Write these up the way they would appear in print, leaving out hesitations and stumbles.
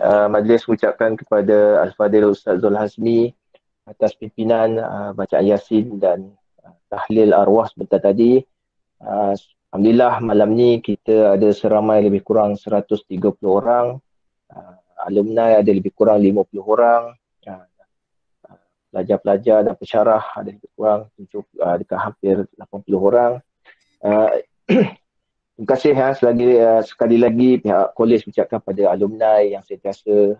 Majlis mengucapkan kepada Al-Fadhil Ustaz Zul Hazmi atas pimpinan bacaan Yasin dan tahlil arwah sebentar tadi. Alhamdulillah malam ni kita ada seramai lebih kurang 130 orang. Alumni ada lebih kurang 50 orang. Pelajar-pelajar dan pensyarah ada lebih kurang dekat hampir 80 orang. Terima kasih sekali lagi pihak kolej mengucapkan pada alumni yang sentiasa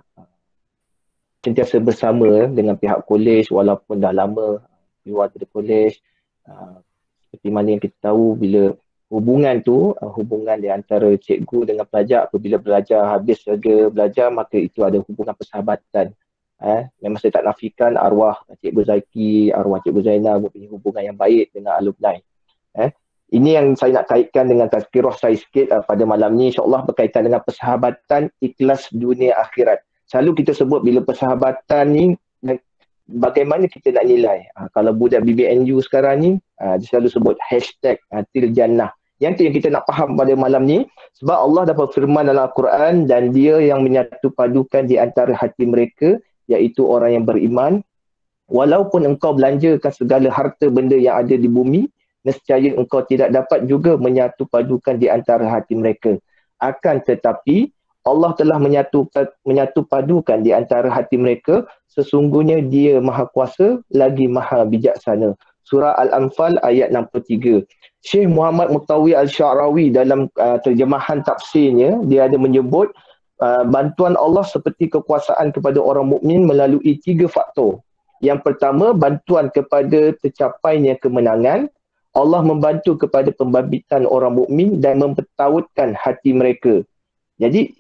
bersama dengan pihak kolej walaupun dah lama keluar dari kolej. Seperti mana yang kita tahu, bila hubungan di antara cikgu dengan pelajar apabila habis belajar, maka itu ada hubungan persahabatan. Memang saya tak nafikan arwah Cikgu Zaiki, arwah Cikgu Zainal mempunyai hubungan yang baik dengan alumni. Ini yang saya nak kaitkan dengan tazkirah saya sikit pada malam ni, insyaAllah berkaitan dengan persahabatan ikhlas dunia akhirat. Selalu kita sebut bila persahabatan ni, bagaimana kita nak nilai. Kalau budak BBNU sekarang ni, dia selalu sebut hashtag #tiljannah. Yang tu yang kita nak faham pada malam ni, sebab Allah dah berfirman dalam Al-Quran, dan dia yang menyatu padukan di antara hati mereka, iaitu orang yang beriman. Walaupun engkau belanjakan segala harta benda yang ada di bumi, nescaya engkau tidak dapat juga menyatu padukan di antara hati mereka. Akan tetapi Allah telah menyatu padukan di antara hati mereka, sesungguhnya dia maha kuasa lagi maha bijaksana. Surah Al-Anfal ayat 63. Syekh Muhammad Mutawi Al-Sya'rawi dalam terjemahan tafsirnya, dia ada menyebut bantuan Allah seperti kekuasaan kepada orang mukmin melalui 3 faktor. Yang pertama, bantuan kepada tercapainya kemenangan. Allah membantu kepada pembangkitan orang mukmin dan mempertautkan hati mereka. Jadi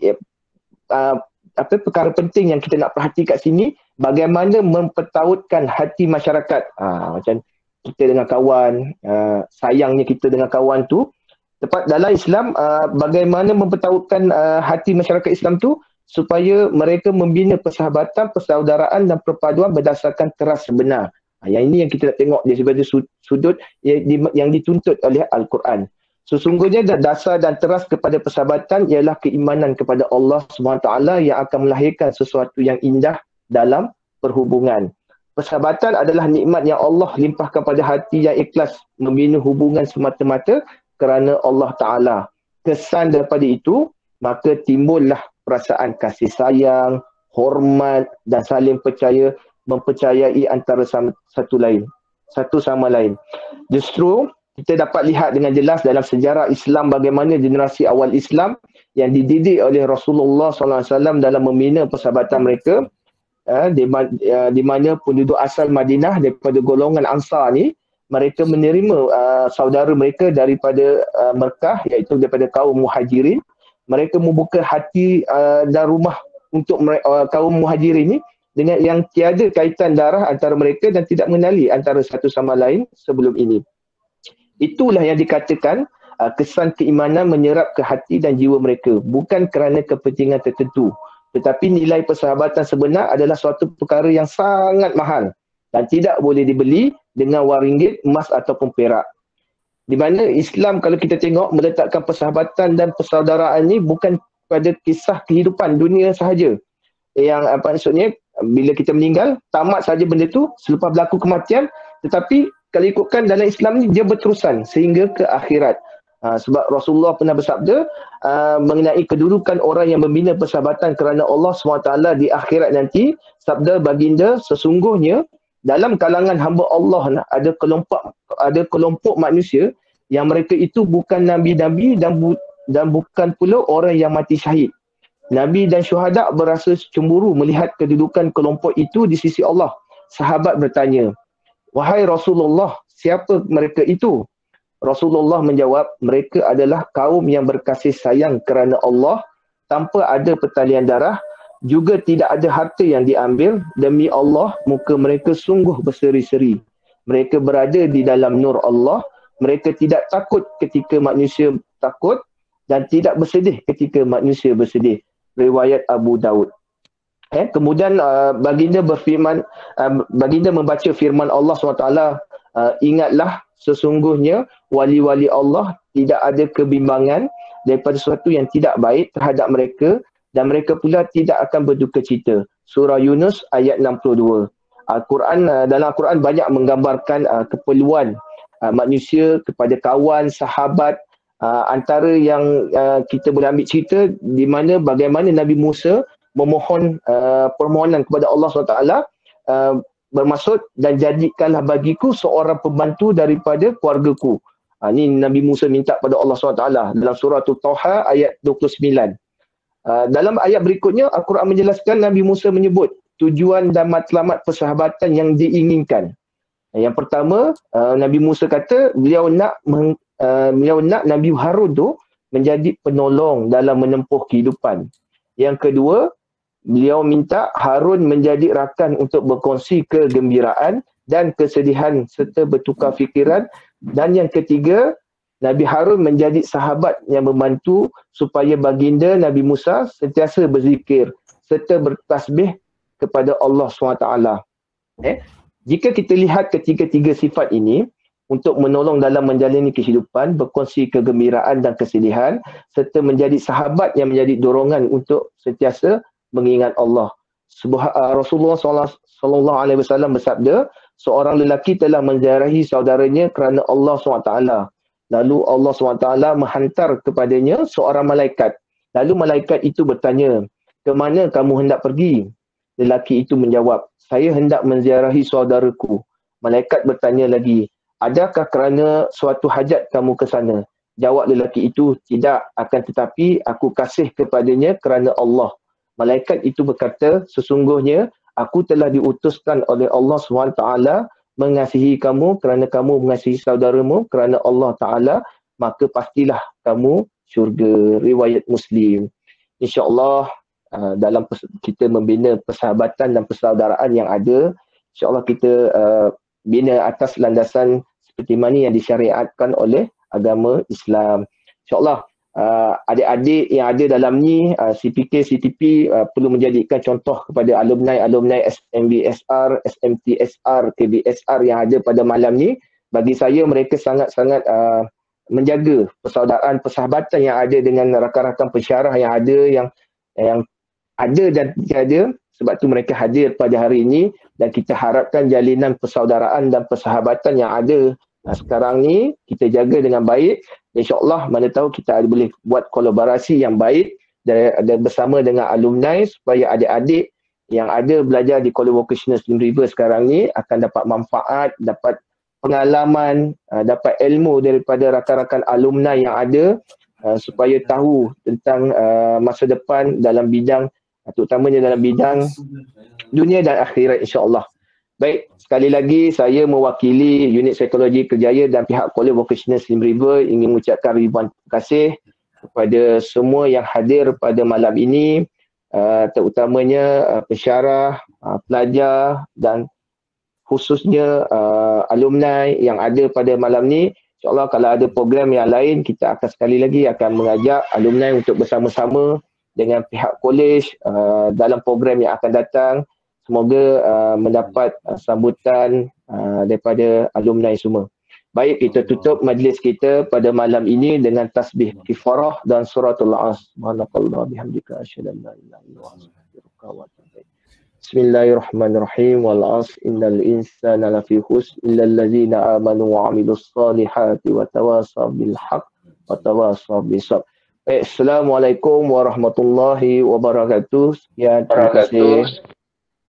perkara penting yang kita nak perhati kat sini, bagaimana mempertautkan hati masyarakat. Macam kita dengan kawan, sayangnya kita dengan kawan tu, tepat dalam Islam, bagaimana mempertautkan hati masyarakat Islam tu supaya mereka membina persahabatan, persaudaraan dan perpaduan berdasarkan teras sebenar. Yang ini yang kita nak tengok daripada sudut yang dituntut oleh Al-Quran. Sesungguhnya dasar dan teras kepada persahabatan ialah keimanan kepada Allah SWT yang akan melahirkan sesuatu yang indah dalam perhubungan. Persahabatan adalah nikmat yang Allah limpahkan pada hati yang ikhlas membina hubungan semata-mata kerana Allah Ta'ala. Kesan daripada itu, maka timbullah perasaan kasih sayang, hormat dan saling mempercayai antara satu sama lain. Justru kita dapat lihat dengan jelas dalam sejarah Islam bagaimana generasi awal Islam yang dididik oleh Rasulullah SAW dalam membina persahabatan mereka, di mana penduduk asal Madinah daripada golongan Ansar ni, mereka menerima saudara mereka daripada Mekah, iaitu daripada kaum Muhajirin. Mereka membuka hati dan rumah untuk kaum Muhajirin ni dengan yang tiada kaitan darah antara mereka dan tidak mengenali antara satu sama lain sebelum ini. Itulah yang dikatakan kesan keimanan menyerap ke hati dan jiwa mereka, bukan kerana kepentingan tertentu. Tetapi nilai persahabatan sebenar adalah suatu perkara yang sangat mahal dan tidak boleh dibeli dengan wang ringgit, emas ataupun perak. Di mana Islam, kalau kita tengok, meletakkan persahabatan dan persaudaraan ni bukan pada kisah kehidupan dunia sahaja. Yang maksudnya, bila kita meninggal, tamat saja benda tu selepas berlaku kematian, tetapi kalau ikutkan dalam Islam ni, dia berterusan sehingga ke akhirat. Sebab Rasulullah pernah bersabda mengenai kedudukan orang yang membina persahabatan kerana Allah SWT di akhirat nanti. Sabda baginda, sesungguhnya dalam kalangan hamba Allah ada kelompok manusia yang mereka itu bukan nabi-nabi dan bukan pula orang yang mati syahid. Nabi dan syuhada berasa cemburu melihat kedudukan kelompok itu di sisi Allah. Sahabat bertanya, "Wahai Rasulullah, siapa mereka itu?" Rasulullah menjawab, mereka adalah kaum yang berkasih sayang kerana Allah tanpa ada pertalian darah, juga tidak ada harta yang diambil. Demi Allah, muka mereka sungguh berseri-seri. Mereka berada di dalam nur Allah. Mereka tidak takut ketika manusia takut dan tidak bersedih ketika manusia bersedih. Riwayat Abu Daud. Kemudian baginda membaca firman Allah SWT, ingatlah sesungguhnya wali-wali Allah tidak ada kebimbangan daripada sesuatu yang tidak baik terhadap mereka dan mereka pula tidak akan berduka cita. Surah Yunus ayat 62. Dalam Al-Quran banyak menggambarkan keperluan manusia kepada kawan, sahabat. Antara yang kita boleh ambil cerita di mana bagaimana Nabi Musa memohon permohonan kepada Allah SWT, bermaksud, dan jadikanlah bagiku seorang pembantu daripada keluargaku. Ini Nabi Musa minta pada Allah SWT dalam surah Taha ayat 29. Dalam ayat berikutnya, Al-Quran menjelaskan Nabi Musa menyebut tujuan dan matlamat persahabatan yang diinginkan. Yang pertama, Nabi Musa kata beliau nak Nabi Harun tu menjadi penolong dalam menempuh kehidupan. Yang kedua, beliau minta Harun menjadi rakan untuk berkongsi kegembiraan dan kesedihan serta bertukar fikiran. Dan yang ketiga, Nabi Harun menjadi sahabat yang membantu supaya baginda Nabi Musa sentiasa berzikir serta bertasbih kepada Allah SWT. Jika kita lihat ketiga-tiga sifat ini, untuk menolong dalam menjalani kehidupan, berkongsi kegembiraan dan kesedihan, serta menjadi sahabat yang menjadi dorongan untuk sentiasa mengingat Allah. Rasulullah SAW bersabda, seorang lelaki telah menziarahi saudaranya kerana Allah SWT. Lalu Allah SWT menghantar kepadanya seorang malaikat. Lalu malaikat itu bertanya, ke mana kamu hendak pergi? Lelaki itu menjawab, saya hendak menziarahi saudaraku. Malaikat bertanya lagi, adakah kerana suatu hajat kamu ke sana? Jawab lelaki itu, tidak, akan tetapi aku kasih kepadanya kerana Allah. Malaikat itu berkata, sesungguhnya aku telah diutuskan oleh Allah SWT mengasihi kamu kerana kamu mengasihi saudaramu kerana Allah Ta'ala, maka pastilah kamu syurga. Riwayat Muslim. InsyaAllah dalam kita membina persahabatan dan persaudaraan yang ada, InsyaAllah kita bina atas landasan seperti mana yang disyariatkan oleh agama Islam. InsyaAllah adik-adik yang ada dalam ni, CPK, CTP perlu menjadikan contoh kepada alumni SMBSR, SMTSR, KBSR yang ada pada malam ni. Bagi saya mereka sangat-sangat menjaga persaudaraan, persahabatan yang ada dengan rakan-rakan pensyarah yang ada dan tiada. Sebab tu mereka hadir pada hari ini dan kita harapkan jalinan persaudaraan dan persahabatan yang ada sekarang ni kita jaga dengan baik. InsyaAllah mana tahu kita boleh buat kolaborasi yang baik dan bersama dengan alumni supaya adik-adik yang ada belajar di College Vocational Sdn River sekarang ni akan dapat manfaat, dapat pengalaman, dapat ilmu daripada rakan-rakan alumni yang ada supaya tahu tentang masa depan dalam bidang, terutamanya dalam bidang dunia dan akhirat, insyaAllah. Baik, sekali lagi saya mewakili Unit Psikologi Kerjaya dan pihak College Vocational Sdn River ingin mengucapkan ribuan terima kasih kepada semua yang hadir pada malam ini, terutamanya pensyarah, pelajar dan khususnya alumni yang ada pada malam ni. InsyaAllah kalau ada program yang lain, kita akan sekali lagi akan mengajak alumni untuk bersama-sama dengan pihak kolej dalam program yang akan datang. Semoga mendapat sambutan daripada alumni semua. Baik, kita tutup majlis kita pada malam ini dengan tasbih kifarah dan suratul As. Subhanallah bihamdika asyhadu an la ilaha illa anta astaghfiruka wa atubu ilaik. Bismillahirrahmanirrahim. Wal 'asr innal insana lafi khusr illal ladzina amanu wa 'amilus solihati wa tawasaw bil haqq wa tawasaw bis sabr. Assalamualaikum warahmatullahi wabarakatuh. Sekian, terima kasih.